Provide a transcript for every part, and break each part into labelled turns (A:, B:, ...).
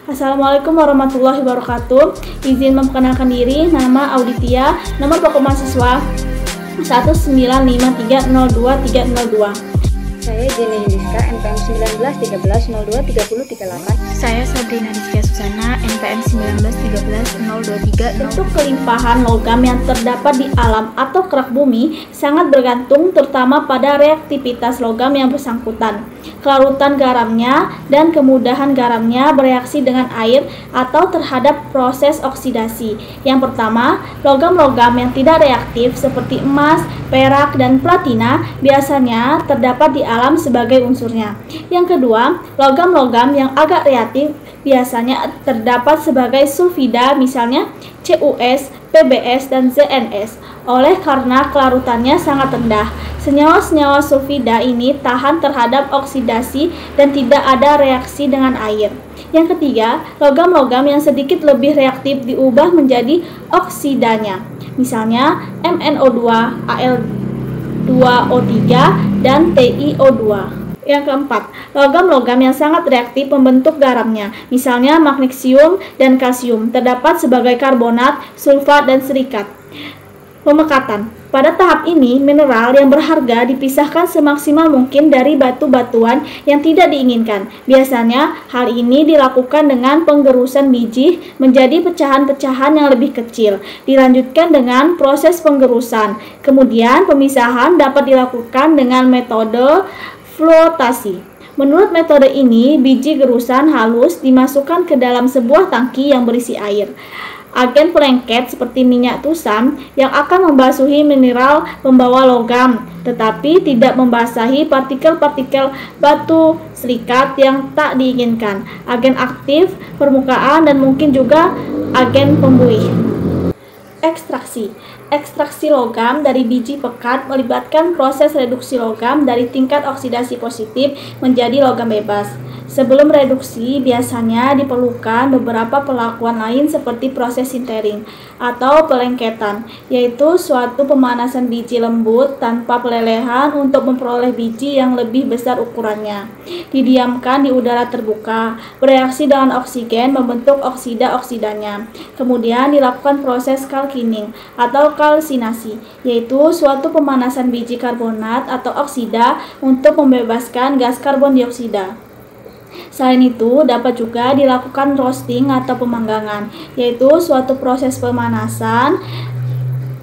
A: Assalamualaikum warahmatullahi wabarakatuh. Izin memperkenalkan diri, nama Auditia, nomor pokok mahasiswa 195302302.
B: Saya Jenny Yudiska, NPM 1913-02-3038.
C: Saya Sabrina Rizkia Susana, NPM 1913-023.
A: Bentuk kelimpahan logam yang terdapat di alam atau kerak bumi sangat bergantung terutama pada reaktivitas logam yang bersangkutan, kelarutan garamnya, dan kemudahan garamnya bereaksi dengan air atau terhadap proses oksidasi. Yang pertama, logam-logam yang tidak reaktif seperti emas, perak, dan platina biasanya terdapat di alam sebagai unsurnya. Yang kedua, logam-logam yang agak reaktif biasanya terdapat sebagai sulfida, misalnya CuS, PbS, dan ZnS. Oleh karena kelarutannya sangat rendah, senyawa-senyawa sulfida ini tahan terhadap oksidasi dan tidak ada reaksi dengan air. Yang ketiga, logam-logam yang sedikit lebih reaktif diubah menjadi oksidanya, misalnya MnO2, Al2O3, dan TiO2. Yang keempat, logam-logam yang sangat reaktif membentuk garamnya, misalnya magnesium dan kalsium, terdapat sebagai karbonat, sulfat, dan silikat. Pemekatan. Pada tahap ini, mineral yang berharga dipisahkan semaksimal mungkin dari batu-batuan yang tidak diinginkan. Biasanya, hal ini dilakukan dengan penggerusan biji menjadi pecahan-pecahan yang lebih kecil. Dilanjutkan dengan proses penggerusan. Kemudian, pemisahan dapat dilakukan dengan metode floatasi. Menurut metode ini, biji gerusan halus dimasukkan ke dalam sebuah tangki yang berisi air. Agen pelengket seperti minyak tusam yang akan membasuhi mineral pembawa logam, tetapi tidak membasahi partikel-partikel batu silikat yang tak diinginkan, agen aktif permukaan, dan mungkin juga agen pembuih. Ekstraksi. Ekstraksi logam dari biji pekat melibatkan proses reduksi logam dari tingkat oksidasi positif menjadi logam bebas. Sebelum reduksi, biasanya diperlukan beberapa perlakuan lain seperti proses sintering atau pelengketan, yaitu suatu pemanasan biji lembut tanpa pelelehan untuk memperoleh biji yang lebih besar ukurannya. Didiamkan di udara terbuka, bereaksi dengan oksigen membentuk oksida-oksidanya. Kemudian dilakukan proses kalkining atau kalsinasi, yaitu suatu pemanasan biji karbonat atau oksida untuk membebaskan gas karbon dioksida. Selain itu, dapat juga dilakukan roasting atau pemanggangan, yaitu suatu proses pemanasan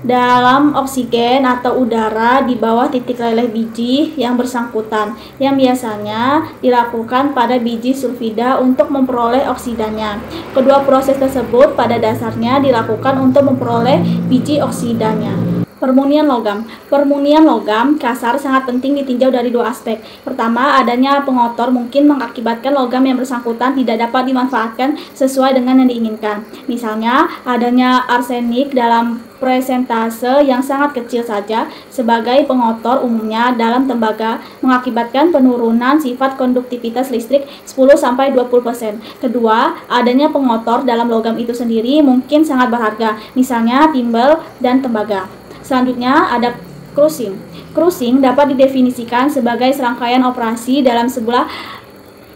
A: dalam oksigen atau udara di bawah titik leleh biji yang bersangkutan, yang biasanya dilakukan pada biji sulfida untuk memperoleh oksidanya. Kedua proses tersebut pada dasarnya dilakukan untuk memperoleh biji oksidanya. Permunian logam. Permunian logam kasar sangat penting ditinjau dari dua aspek. Pertama, adanya pengotor mungkin mengakibatkan logam yang bersangkutan tidak dapat dimanfaatkan sesuai dengan yang diinginkan. Misalnya, adanya arsenik dalam presentase yang sangat kecil saja sebagai pengotor umumnya dalam tembaga mengakibatkan penurunan sifat konduktivitas listrik 10-20%. Kedua, adanya pengotor dalam logam itu sendiri mungkin sangat berharga, misalnya timbel dan tembaga. Selanjutnya ada crushing. Crushing dapat didefinisikan sebagai serangkaian operasi dalam sebuah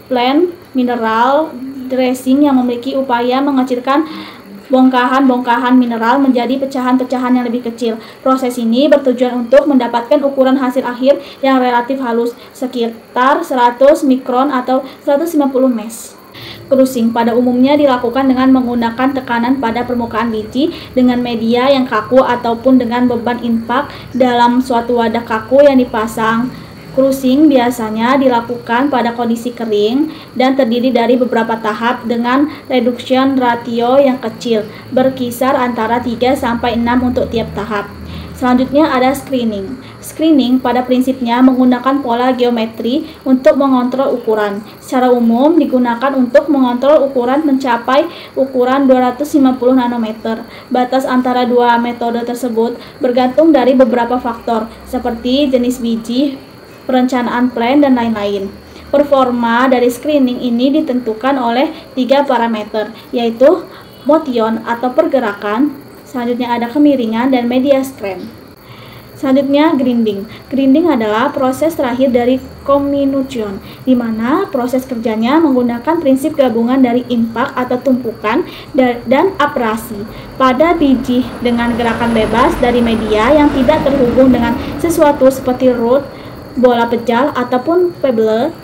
A: plant mineral dressing yang memiliki upaya mengecilkan bongkahan-bongkahan mineral menjadi pecahan-pecahan yang lebih kecil. Proses ini bertujuan untuk mendapatkan ukuran hasil akhir yang relatif halus, sekitar 100 mikron atau 150 mes. Crushing pada umumnya dilakukan dengan menggunakan tekanan pada permukaan biji dengan media yang kaku ataupun dengan beban impak dalam suatu wadah kaku yang dipasang. Crushing biasanya dilakukan pada kondisi kering dan terdiri dari beberapa tahap dengan reduction ratio yang kecil, berkisar antara 3-6 untuk tiap tahap. Selanjutnya ada screening. Screening pada prinsipnya menggunakan pola geometri untuk mengontrol ukuran. Secara umum digunakan untuk mengontrol ukuran mencapai ukuran 250 nanometer. Batas antara dua metode tersebut bergantung dari beberapa faktor seperti jenis biji, perencanaan plan, dan lain-lain. Performa dari screening ini ditentukan oleh 3 parameter, yaitu motion atau pergerakan, selanjutnya ada kemiringan, dan media strength. Selanjutnya, grinding. Grinding adalah proses terakhir dari comminution, di mana proses kerjanya menggunakan prinsip gabungan dari impak atau tumpukan dan abrasi pada biji dengan gerakan bebas dari media yang tidak terhubung dengan sesuatu seperti root, bola pejal, ataupun pebble.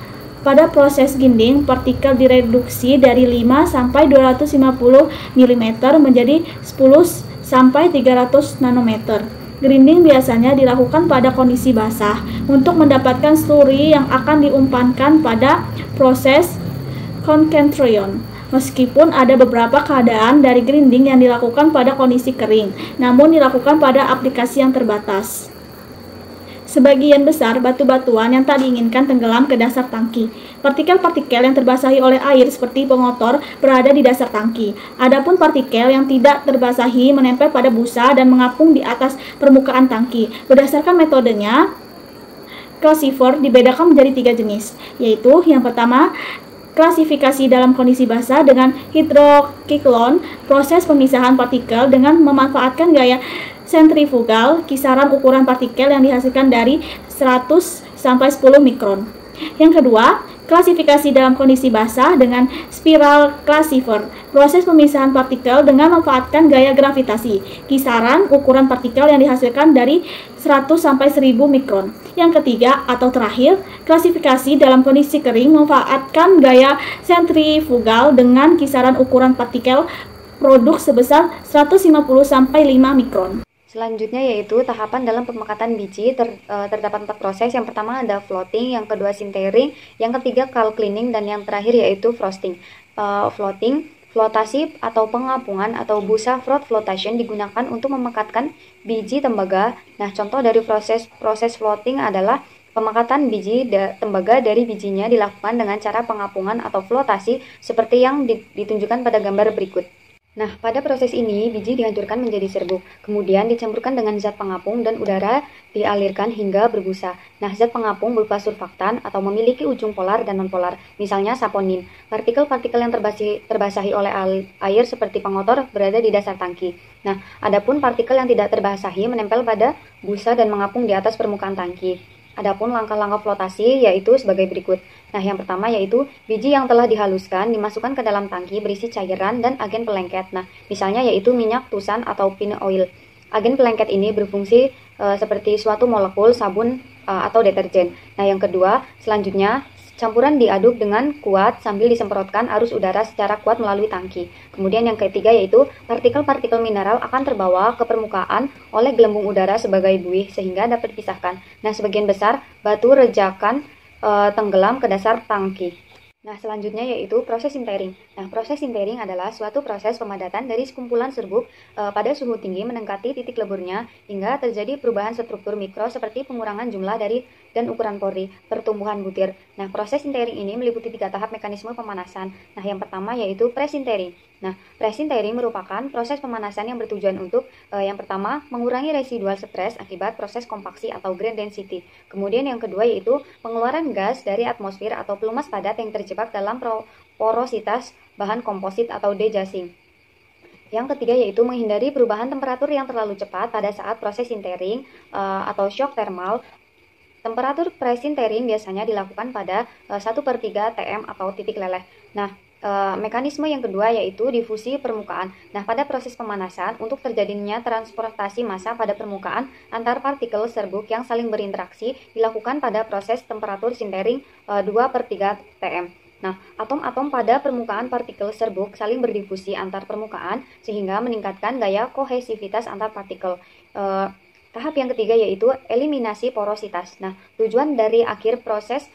A: Pada proses grinding, partikel direduksi dari 5 sampai 250 mm menjadi 10 sampai 300 nanometer. Grinding biasanya dilakukan pada kondisi basah untuk mendapatkan slurry yang akan diumpankan pada proses concentration. Meskipun ada beberapa keadaan dari grinding yang dilakukan pada kondisi kering, namun dilakukan pada aplikasi yang terbatas. Sebagian besar batu-batuan yang tak diinginkan tenggelam ke dasar tangki. Partikel-partikel yang terbasahi oleh air seperti pengotor berada di dasar tangki. Adapun partikel yang tidak terbasahi menempel pada busa dan mengapung di atas permukaan tangki. Berdasarkan metodenya, Classifier dibedakan menjadi 3 jenis, yaitu yang pertama, klasifikasi dalam kondisi basah dengan hydrocyclone, proses pemisahan partikel dengan memanfaatkan gaya sentrifugal, kisaran ukuran partikel yang dihasilkan dari 100 sampai 10 mikron. Yang kedua, klasifikasi dalam kondisi basah dengan spiral classifier, proses pemisahan partikel dengan memanfaatkan gaya gravitasi, kisaran ukuran partikel yang dihasilkan dari 100 sampai 1000 mikron. Yang ketiga atau terakhir, klasifikasi dalam kondisi kering memanfaatkan gaya sentrifugal dengan kisaran ukuran partikel produk sebesar 150 sampai 5 mikron.
B: Selanjutnya yaitu tahapan dalam pemekatan biji. Terdapat 4 proses. Yang pertama ada floating, yang kedua sintering, yang ketiga calcining, dan yang terakhir yaitu frosting. Floating, flotasi atau pengapungan atau busa froth flotation digunakan untuk memekatkan biji tembaga. Nah, contoh dari proses floating adalah pemekatan biji tembaga dari bijinya dilakukan dengan cara pengapungan atau flotasi seperti yang ditunjukkan pada gambar berikut. Nah, pada proses ini, biji dihancurkan menjadi serbuk, kemudian dicampurkan dengan zat pengapung dan udara dialirkan hingga berbusa. Nah, zat pengapung berupa surfaktan atau memiliki ujung polar dan nonpolar, misalnya saponin. Partikel-partikel yang terbasahi oleh air seperti pengotor berada di dasar tangki. Nah, adapun partikel yang tidak terbasahi menempel pada busa dan mengapung di atas permukaan tangki. Adapun langkah-langkah flotasi yaitu sebagai berikut. Nah, yang pertama yaitu biji yang telah dihaluskan dimasukkan ke dalam tangki berisi cairan dan agen pelengket. Nah, misalnya yaitu minyak tusan atau pin oil. Agen pelengket ini berfungsi seperti suatu molekul sabun atau deterjen. Nah, yang kedua, selanjutnya campuran diaduk dengan kuat sambil disemprotkan arus udara secara kuat melalui tangki. Kemudian yang ketiga yaitu partikel-partikel mineral akan terbawa ke permukaan oleh gelembung udara sebagai buih sehingga dapat dipisahkan. Nah, sebagian besar batu rejakan tenggelam ke dasar tangki. Nah, selanjutnya yaitu proses sintering. Nah, proses sintering adalah suatu proses pemadatan dari sekumpulan serbuk pada suhu tinggi mendekati titik leburnya hingga terjadi perubahan struktur mikro seperti pengurangan jumlah dan ukuran pori, pertumbuhan butir. Nah, proses sintering ini meliputi 3 tahap mekanisme pemanasan. Nah, yang pertama yaitu pre-sintering. Nah, pre-sintering merupakan proses pemanasan yang bertujuan untuk yang pertama mengurangi residual stres akibat proses kompaksi atau grain density. Kemudian yang kedua yaitu pengeluaran gas dari atmosfer atau pelumas padat yang terjebak dalam porositas bahan komposit atau degassing. Yang ketiga yaitu menghindari perubahan temperatur yang terlalu cepat pada saat proses sintering atau shock thermal. Temperatur pre-sintering biasanya dilakukan pada 1/3 TM atau titik leleh. Nah, mekanisme yang kedua yaitu difusi permukaan. Nah, pada proses pemanasan, untuk terjadinya transportasi massa pada permukaan antar partikel serbuk yang saling berinteraksi dilakukan pada proses temperatur sintering 2/3 TM. Nah, atom-atom pada permukaan partikel serbuk saling berdifusi antar permukaan sehingga meningkatkan gaya kohesivitas antar partikel. Tahap yang ketiga yaitu eliminasi porositas. Nah, tujuan dari akhir proses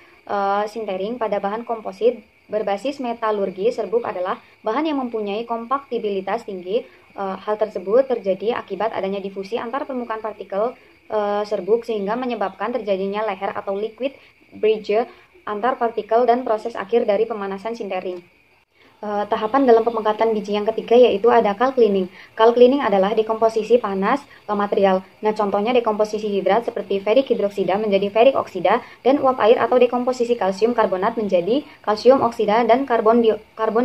B: sintering pada bahan komposit berbasis metalurgi serbuk adalah bahan yang mempunyai kompaktibilitas tinggi. Hal tersebut terjadi akibat adanya difusi antar permukaan partikel serbuk sehingga menyebabkan terjadinya leher atau liquid bridge antar partikel dan proses akhir dari pemanasan sintering. Tahapan dalam pemekatan biji yang ketiga yaitu ada calcining. Calcining adalah dekomposisi panas material. Nah, contohnya dekomposisi hidrat seperti ferik hidroksida menjadi ferik oksida dan uap air atau dekomposisi kalsium karbonat menjadi kalsium oksida dan karbon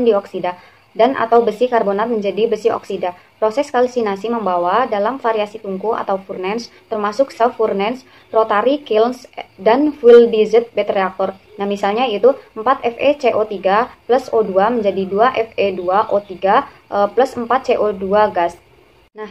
B: dioksida. dan atau besi karbonat menjadi besi oksida. Proses kalsinasi membawa dalam variasi tungku atau furnace, termasuk self-furnace, rotary kilns, dan fuel diesel bed reactor. Nah, misalnya yaitu 4 FeCO3 plus O2 menjadi 2 Fe2O3 plus 4 CO2 gas. Nah,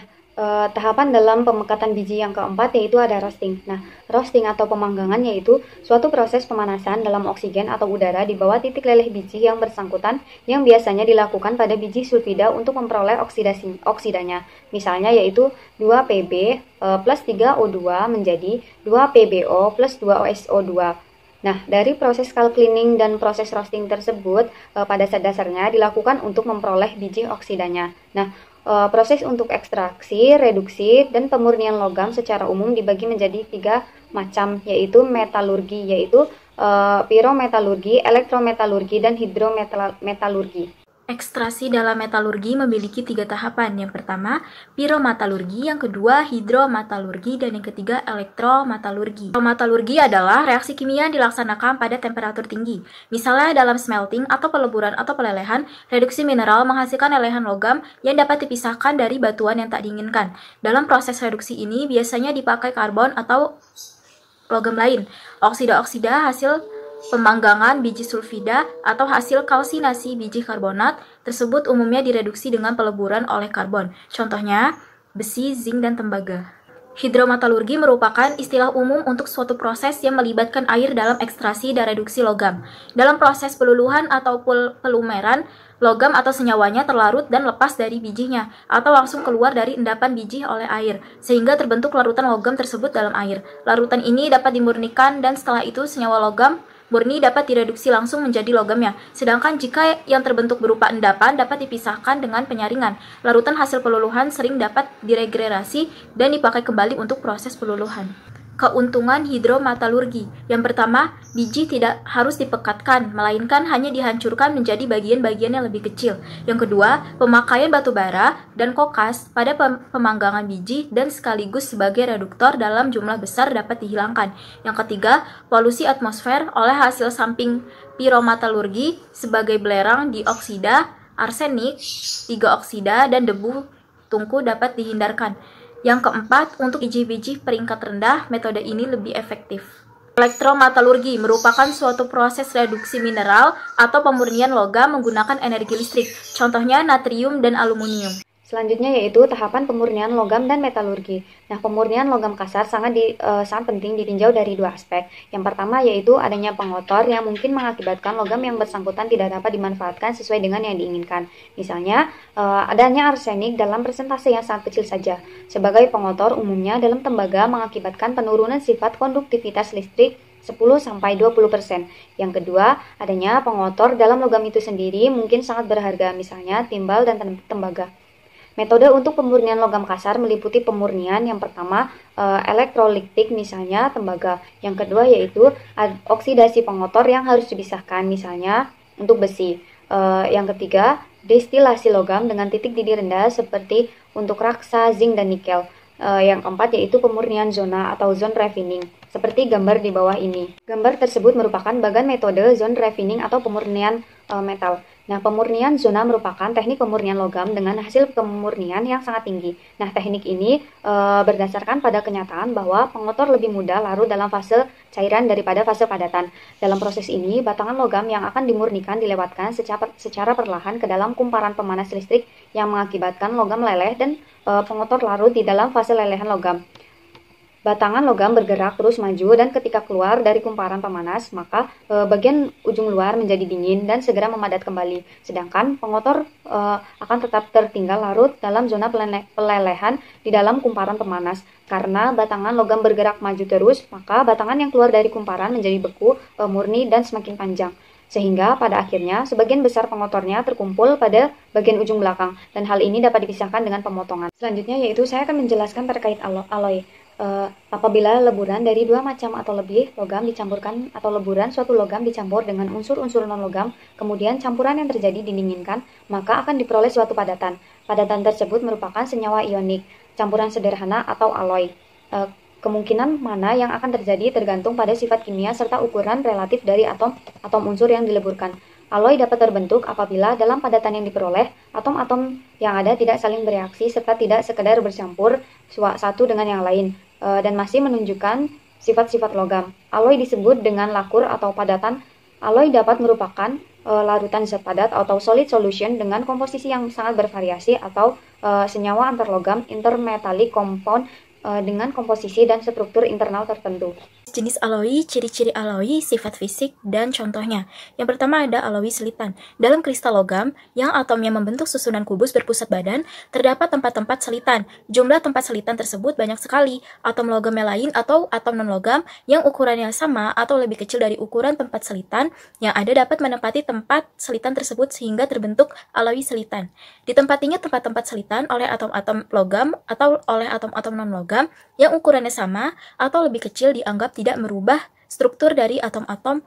B: tahapan dalam pemekatan biji yang keempat yaitu ada roasting. Nah, roasting atau pemanggangan yaitu suatu proses pemanasan dalam oksigen atau udara di bawah titik leleh biji yang bersangkutan yang biasanya dilakukan pada biji sulfida untuk memperoleh oksidanya. Misalnya yaitu 2Pb plus 3O2 menjadi 2PbO plus 2SO2. Nah, dari proses cleaning dan proses roasting tersebut pada dasarnya dilakukan untuk memperoleh biji oksidanya. Nah, proses untuk ekstraksi, reduksi, dan pemurnian logam secara umum dibagi menjadi 3 macam, yaitu metalurgi, yaitu pirometalurgi, elektrometalurgi, dan hidrometalurgi.
C: Ekstraksi dalam metalurgi memiliki 3 tahapan. Yang pertama, pirometalurgi, yang kedua, hidrometalurgi, dan yang ketiga, elektrometalurgi. Pirometalurgi adalah reaksi kimia yang dilaksanakan pada temperatur tinggi. Misalnya dalam smelting atau peleburan atau pelelehan, reduksi mineral menghasilkan lelehan logam yang dapat dipisahkan dari batuan yang tak diinginkan. Dalam proses reduksi ini biasanya dipakai karbon atau logam lain. Oksida-oksida hasil pemanggangan biji sulfida atau hasil kalsinasi biji karbonat tersebut umumnya direduksi dengan peleburan oleh karbon. Contohnya, besi, zinc, dan tembaga. Hidrometalurgi merupakan istilah umum untuk suatu proses yang melibatkan air dalam ekstraksi dan reduksi logam. Dalam proses peluluhan atau pelumeran, logam atau senyawanya terlarut dan lepas dari bijinya, atau langsung keluar dari endapan biji oleh air, sehingga terbentuk larutan logam tersebut dalam air. Larutan ini dapat dimurnikan dan setelah itu senyawa logam murni dapat direduksi langsung menjadi logamnya. Sedangkan jika yang terbentuk berupa endapan dapat dipisahkan dengan penyaringan. Larutan hasil peluluhan sering dapat diregenerasi dan dipakai kembali untuk proses peluluhan. Keuntungan hidrometalurgi. Yang pertama, biji tidak harus dipekatkan, melainkan hanya dihancurkan menjadi bagian-bagian yang lebih kecil. Yang kedua, pemakaian batu bara dan kokas pada pemanggangan biji dan sekaligus sebagai reduktor dalam jumlah besar dapat dihilangkan. Yang ketiga, polusi atmosfer oleh hasil samping pirometalurgi sebagai belerang dioksida, arsenik, 3 oksida, dan debu tungku dapat dihindarkan. Yang keempat, untuk biji-biji peringkat rendah, metode ini lebih efektif. Elektrometalurgi merupakan suatu proses reduksi mineral atau pemurnian logam menggunakan energi listrik, contohnya natrium dan aluminium.
B: Selanjutnya yaitu tahapan pemurnian logam dan metalurgi. Nah, pemurnian logam kasar sangat penting ditinjau dari 2 aspek. Yang pertama yaitu adanya pengotor yang mungkin mengakibatkan logam yang bersangkutan tidak dapat dimanfaatkan sesuai dengan yang diinginkan. Misalnya, adanya arsenik dalam persentase yang sangat kecil saja. Sebagai pengotor, umumnya dalam tembaga mengakibatkan penurunan sifat konduktivitas listrik 10-20%. Yang kedua, adanya pengotor dalam logam itu sendiri mungkin sangat berharga, misalnya timbal dan tembaga. Metode untuk pemurnian logam kasar meliputi pemurnian yang pertama elektrolitik, misalnya tembaga. Yang kedua yaitu oksidasi pengotor yang harus dipisahkan, misalnya untuk besi. Yang ketiga, destilasi logam dengan titik didih rendah seperti untuk raksa, zinc, dan nikel. Yang keempat yaitu pemurnian zona atau zone refining, seperti gambar di bawah ini. Gambar tersebut merupakan bagian metode zone refining atau pemurnian metal. Nah, pemurnian zona merupakan teknik pemurnian logam dengan hasil pemurnian yang sangat tinggi. Nah, teknik ini berdasarkan pada kenyataan bahwa pengotor lebih mudah larut dalam fase cairan daripada fase padatan. Dalam proses ini, batangan logam yang akan dimurnikan dilewatkan secara perlahan ke dalam kumparan pemanas listrik yang mengakibatkan logam meleleh dan pengotor larut di dalam fase lelehan logam. Batangan logam bergerak terus maju dan ketika keluar dari kumparan pemanas, maka bagian ujung luar menjadi dingin dan segera memadat kembali. Sedangkan pengotor akan tetap tertinggal larut dalam zona pelelehan di dalam kumparan pemanas. Karena batangan logam bergerak maju terus, maka batangan yang keluar dari kumparan menjadi beku, murni, dan semakin panjang. Sehingga pada akhirnya sebagian besar pengotornya terkumpul pada bagian ujung belakang, dan hal ini dapat dipisahkan dengan pemotongan. Selanjutnya yaitu saya akan menjelaskan terkait alloy. Apabila leburan dari 2 macam atau lebih logam dicampurkan atau leburan suatu logam dicampur dengan unsur-unsur non-logam, kemudian campuran yang terjadi didinginkan, maka akan diperoleh suatu padatan. Padatan tersebut merupakan senyawa ionik, campuran sederhana atau alloy. Kemungkinan mana yang akan terjadi tergantung pada sifat kimia serta ukuran relatif dari atom unsur yang dileburkan. Alloy dapat terbentuk apabila dalam padatan yang diperoleh, atom-atom yang ada tidak saling bereaksi serta tidak sekedar bercampur satu dengan yang lain, dan masih menunjukkan sifat-sifat logam. Alloy disebut dengan lakur atau padatan. Alloy dapat merupakan larutan zat padat atau solid solution dengan komposisi yang sangat bervariasi atau senyawa antar logam intermetallic compound dengan komposisi dan struktur internal tertentu.
C: Jenis alloy, ciri-ciri alloy, sifat fisik, dan contohnya. Yang pertama ada alloy selitan. Dalam kristal logam, yang atomnya membentuk susunan kubus berpusat badan, terdapat tempat-tempat selitan. Jumlah tempat selitan tersebut banyak sekali. Atom logam yang lain atau atom non-logam yang ukurannya sama atau lebih kecil dari ukuran tempat selitan yang ada dapat menempati tempat selitan tersebut sehingga terbentuk alloy selitan. Ditempatinya tempat-tempat selitan oleh atom-atom logam atau oleh atom-atom non-logam yang ukurannya sama atau lebih kecil dianggap tidak merubah struktur dari atom-atom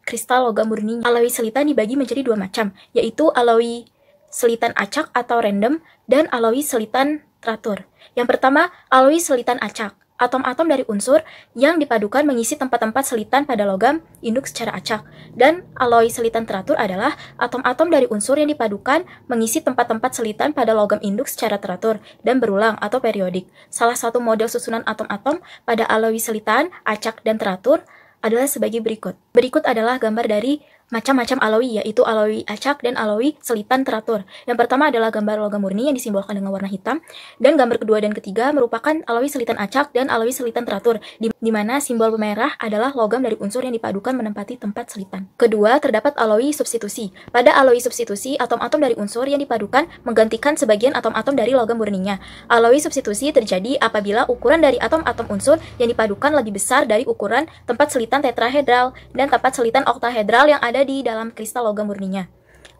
C: kristal logam murni. Alloy selitan dibagi menjadi dua macam, yaitu alloy selitan acak atau random dan alloy selitan teratur. Yang pertama, alloy selitan acak. Atom-atom dari unsur yang dipadukan mengisi tempat-tempat selitan pada logam induk secara acak. Dan alloy selitan teratur adalah atom-atom dari unsur yang dipadukan mengisi tempat-tempat selitan pada logam induk secara teratur dan berulang atau periodik. Salah satu model susunan atom-atom pada alloy selitan, acak, dan teratur adalah sebagai berikut. Berikut adalah gambar dari macam-macam alloy, yaitu alloy acak dan alloy selitan teratur. Yang pertama adalah gambar logam murni yang disimbolkan dengan warna hitam, dan gambar kedua dan ketiga merupakan alloy selitan acak dan alloy selitan teratur, di mana simbol merah adalah logam dari unsur yang dipadukan menempati tempat selitan. Kedua, terdapat alloy substitusi. Pada alloy substitusi, atom-atom dari unsur yang dipadukan menggantikan sebagian atom-atom dari logam murninya. Alloy substitusi terjadi apabila ukuran dari atom-atom unsur yang dipadukan lebih besar dari ukuran tempat selitan tetrahedral dan tempat selitan oktahedral yang ada di dalam kristal logam murninya.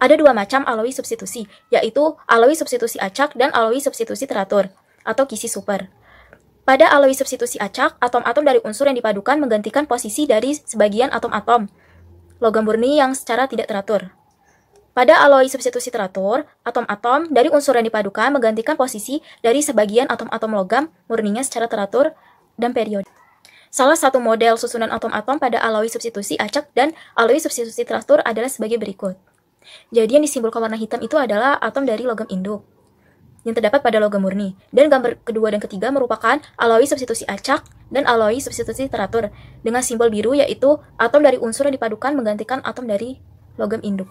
C: Ada dua macam alloy substitusi, yaitu alloy substitusi acak dan alloy substitusi teratur, atau Kisi super. Pada alloy substitusi acak, atom-atom dari unsur yang dipadukan menggantikan posisi dari sebagian atom-atom logam murni yang secara tidak teratur. Pada alloy substitusi teratur, atom-atom dari unsur yang dipadukan menggantikan posisi dari sebagian atom-atom logam murninya secara teratur dan periodik. Salah satu model susunan atom-atom pada alloy substitusi acak dan alloy substitusi teratur adalah sebagai berikut. Jadi yang disimbolkan warna hitam itu adalah atom dari logam induk yang terdapat pada logam murni. Dan gambar kedua dan ketiga merupakan alloy substitusi acak dan alloy substitusi teratur dengan simbol biru, yaitu atom dari unsur yang dipadukan menggantikan atom dari logam induk.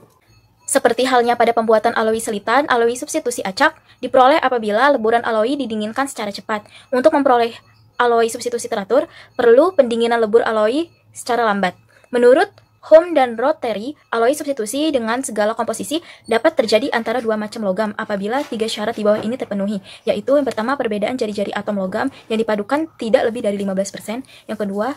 C: Seperti halnya pada pembuatan alloy selitan, alloy substitusi acak diperoleh apabila leburan alloy didinginkan secara cepat. Untuk memperoleh alloy substitusi teratur, perlu pendinginan lebur alloy secara lambat. Menurut Home dan Rotary, alloy substitusi dengan segala komposisi dapat terjadi antara dua macam logam apabila tiga syarat di bawah ini terpenuhi, yaitu yang pertama, perbedaan jari-jari atom logam yang dipadukan tidak lebih dari 15%. Yang kedua,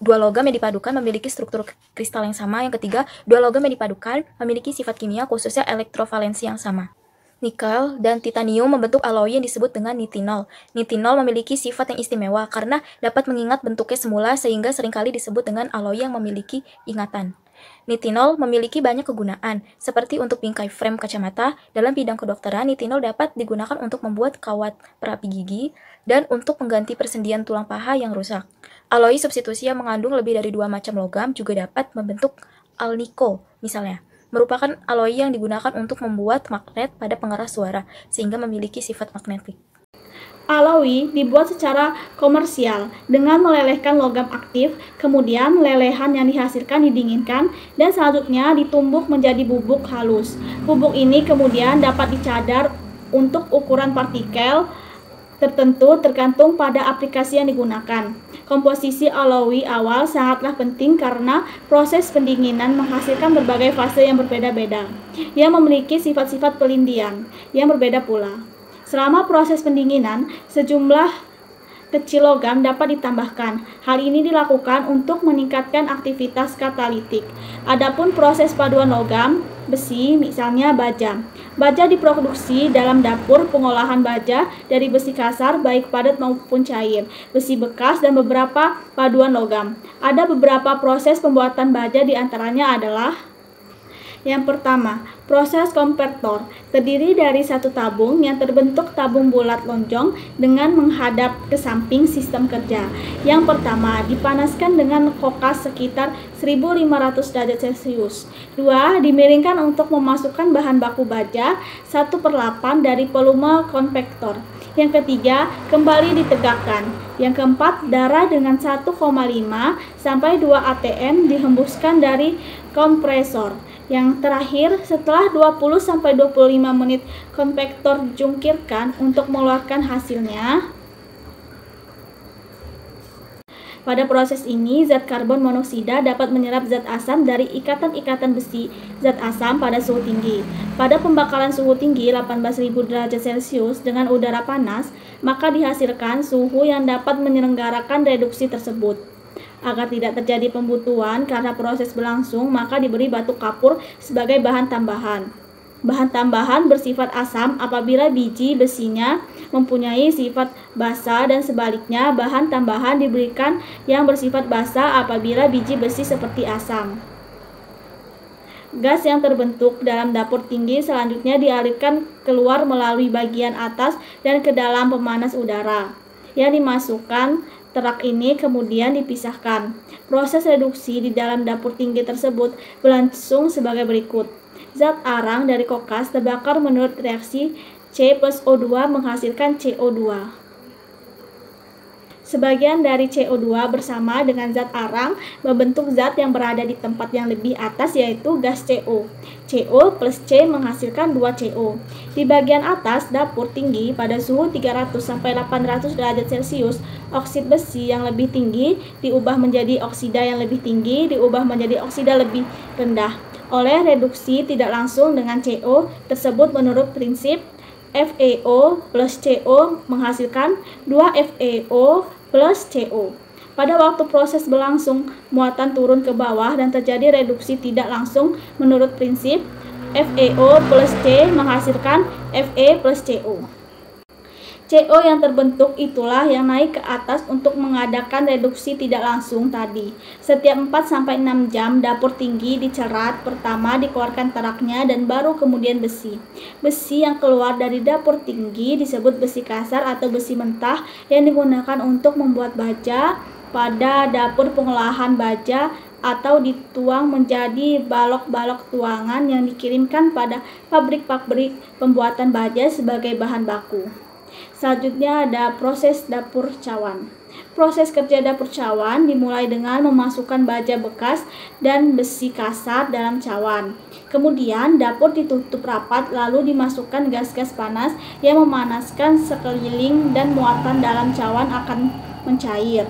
C: dua logam yang dipadukan memiliki struktur kristal yang sama. Yang ketiga, dua logam yang dipadukan memiliki sifat kimia khususnya elektrovalensi yang sama. Nikel dan titanium membentuk alloy yang disebut dengan nitinol. Nitinol memiliki sifat yang istimewa karena dapat mengingat bentuknya semula sehingga seringkali disebut dengan alloy yang memiliki ingatan. Nitinol memiliki banyak kegunaan, seperti untuk bingkai frame kacamata. Dalam bidang kedokteran, nitinol dapat digunakan untuk membuat kawat perapi gigi dan untuk mengganti persendian tulang paha yang rusak. Alloy substitusi yang mengandung lebih dari dua macam logam juga dapat membentuk alnico, misalnya. Merupakan alloy yang digunakan untuk membuat magnet pada pengeras suara, sehingga memiliki sifat magnetik.
A: Alloy dibuat secara komersial dengan melelehkan logam aktif, kemudian lelehan yang dihasilkan didinginkan, dan selanjutnya ditumbuk menjadi bubuk halus. Bubuk ini kemudian dapat dicadar untuk ukuran partikel tertentu tergantung pada aplikasi yang digunakan. Komposisi alloy awal sangatlah penting karena proses pendinginan menghasilkan berbagai fase yang berbeda-beda, yang memiliki sifat-sifat pelindian yang berbeda pula. Selama proses pendinginan, sejumlah kecil logam dapat ditambahkan. Hal ini dilakukan untuk meningkatkan aktivitas katalitik. Adapun proses paduan logam, besi, misalnya baja. Baja diproduksi dalam dapur pengolahan baja dari besi kasar baik padat maupun cair, besi bekas, dan beberapa paduan logam. Ada beberapa proses pembuatan baja, diantaranya adalah Yang pertama, proses konvektor terdiri dari satu tabung yang terbentuk tabung bulat lonjong dengan menghadap ke samping sistem kerja. Yang pertama, dipanaskan dengan kokas sekitar 1500 derajat Celcius. 2. Dimiringkan untuk memasukkan bahan baku baja 1/8 dari volume konvektor. Yang ketiga, kembali ditegakkan. Yang keempat, darah dengan 1,5 sampai 2 atm dihembuskan dari kompresor. Yang terakhir, setelah 20-25 menit konvektor dijungkirkan untuk mengeluarkan hasilnya. Pada proses ini, zat karbon monoksida dapat menyerap zat asam dari ikatan-ikatan besi zat asam pada suhu tinggi. Pada pembakaran suhu tinggi 18.000 derajat Celcius dengan udara panas, maka dihasilkan suhu yang dapat menyelenggarakan reduksi tersebut. Agar tidak terjadi pembutuhan karena proses berlangsung, maka diberi batu kapur sebagai bahan tambahan. Bahan tambahan bersifat asam apabila biji besinya mempunyai sifat basa dan sebaliknya bahan tambahan diberikan yang bersifat basa apabila biji besi seperti asam. Gas yang terbentuk dalam dapur tinggi selanjutnya dialirkan keluar melalui bagian atas dan ke dalam pemanas udara. Yang dimasukkan terak ini kemudian dipisahkan. Proses reduksi di dalam dapur tinggi tersebut berlangsung sebagai berikut. Zat arang dari kokas terbakar menurut reaksi C plus O2 menghasilkan CO2. Sebagian dari CO2 bersama dengan zat arang membentuk zat yang berada di tempat yang lebih atas yaitu gas CO. CO plus C menghasilkan 2CO. Di bagian atas dapur tinggi pada suhu 300-800 derajat Celcius, oksid besi yang lebih tinggi diubah menjadi oksida yang lebih tinggi diubah menjadi oksida lebih rendah. Oleh reduksi tidak langsung dengan CO tersebut menurut prinsip FeO plus CO menghasilkan 2FeO plus CO. Pada waktu proses berlangsung, muatan turun ke bawah dan terjadi reduksi tidak langsung menurut prinsip FeO plus C menghasilkan Fe plus CO. CO yang terbentuk itulah yang naik ke atas untuk mengadakan reduksi tidak langsung tadi. Setiap 4-6 jam dapur tinggi dicerat, pertama dikeluarkan teraknya dan baru kemudian besi. Besi yang keluar dari dapur tinggi disebut besi kasar atau besi mentah yang digunakan untuk membuat baja pada dapur pengolahan baja atau dituang menjadi balok-balok tuangan yang dikirimkan pada pabrik-pabrik pembuatan baja sebagai bahan baku. Selanjutnya ada proses dapur cawan. Proses kerja dapur cawan dimulai dengan memasukkan baja bekas dan besi kasar dalam cawan. Kemudian dapur ditutup rapat lalu dimasukkan gas-gas panas yang memanaskan sekeliling dan muatan dalam cawan akan mencair.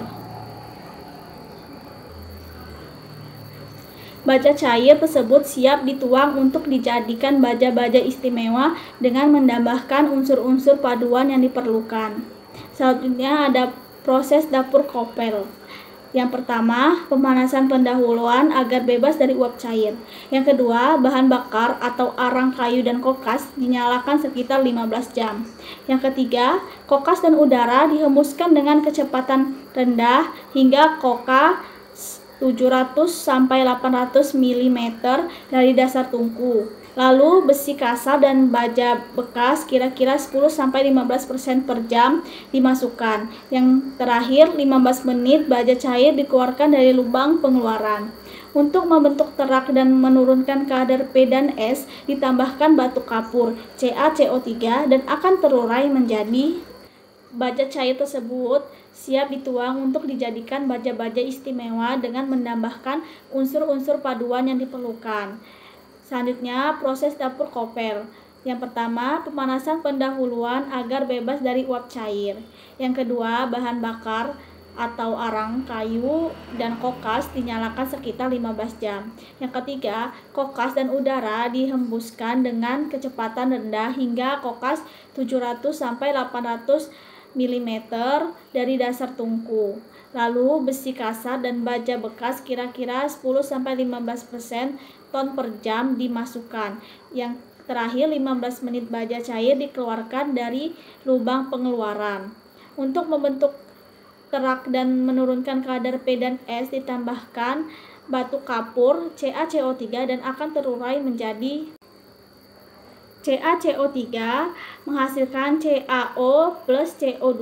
A: Baja cair tersebut siap dituang untuk dijadikan baja-baja istimewa dengan menambahkan unsur-unsur paduan yang diperlukan. Selanjutnya ada proses dapur kopel. Yang pertama, pemanasan pendahuluan agar bebas dari uap cair. Yang kedua, bahan bakar atau arang kayu dan kokas dinyalakan sekitar 15 jam. Yang ketiga, kokas dan udara dihembuskan dengan kecepatan rendah hingga koka 700-800 mm dari dasar tungku. Lalu besi kasar dan baja bekas kira-kira 10-15% per jam dimasukkan. Yang terakhir 15 menit baja cair dikeluarkan dari lubang pengeluaran. Untuk membentuk terak dan menurunkan kadar P dan S ditambahkan batu kapur CaCO3 dan akan terurai menjadi baja cair tersebut siap dituang untuk dijadikan baja-baja istimewa dengan menambahkan unsur-unsur paduan yang diperlukan. Selanjutnya, proses dapur kopel. Yang pertama, pemanasan pendahuluan agar bebas dari uap cair. Yang kedua, bahan bakar atau arang kayu dan kokas dinyalakan sekitar 15 jam. Yang ketiga, kokas dan udara dihembuskan dengan kecepatan rendah hingga kokas 700-800 mm dari dasar tungku. Lalu besi kasar dan baja bekas kira-kira 10-15% ton per jam dimasukkan. Yang terakhir 15 menit baja cair dikeluarkan dari lubang pengeluaran. Untuk membentuk terak dan menurunkan kadar P dan S ditambahkan batu kapur CaCO3 dan akan terurai menjadi CaCO3 menghasilkan CaO plus CO2.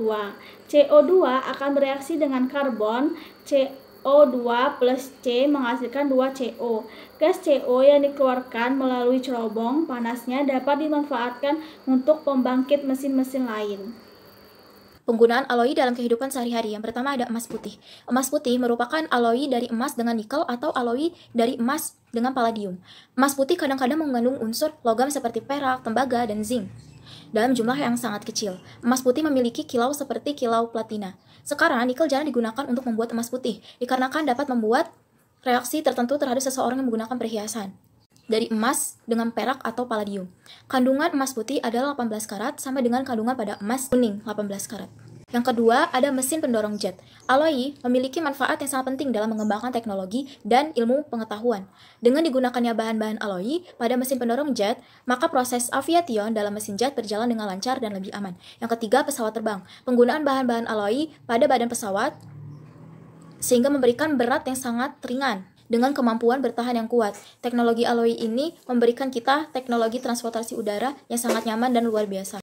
A: CO2 akan bereaksi dengan karbon CO2 plus C menghasilkan 2CO. Gas CO yang dikeluarkan melalui cerobong panasnya dapat dimanfaatkan untuk pembangkit mesin-mesin lain.
C: Penggunaan aloi dalam kehidupan sehari-hari. Yang pertama ada emas putih. Emas putih merupakan aloi dari emas dengan nikel atau aloi dari emas dengan palladium. Emas putih kadang-kadang mengandung unsur logam seperti perak, tembaga, dan zinc dalam jumlah yang sangat kecil. Emas putih memiliki kilau seperti kilau platina. Sekarang, nikel jarang digunakan untuk membuat emas putih, dikarenakan dapat membuat reaksi tertentu terhadap seseorang yang menggunakan perhiasan dari emas dengan perak atau palladium. Kandungan emas putih adalah 18 karat sama dengan kandungan pada emas kuning 18 karat. Yang kedua, ada mesin pendorong jet. Aloi memiliki manfaat yang sangat penting dalam mengembangkan teknologi dan ilmu pengetahuan. Dengan digunakannya bahan-bahan aloi pada mesin pendorong jet, maka proses aviation dalam mesin jet berjalan dengan lancar dan lebih aman. Yang ketiga, pesawat terbang. Penggunaan bahan-bahan aloi pada badan pesawat sehingga memberikan berat yang sangat ringan dengan kemampuan bertahan yang kuat. Teknologi aloi ini memberikan kita teknologi transportasi udara yang sangat nyaman dan luar biasa.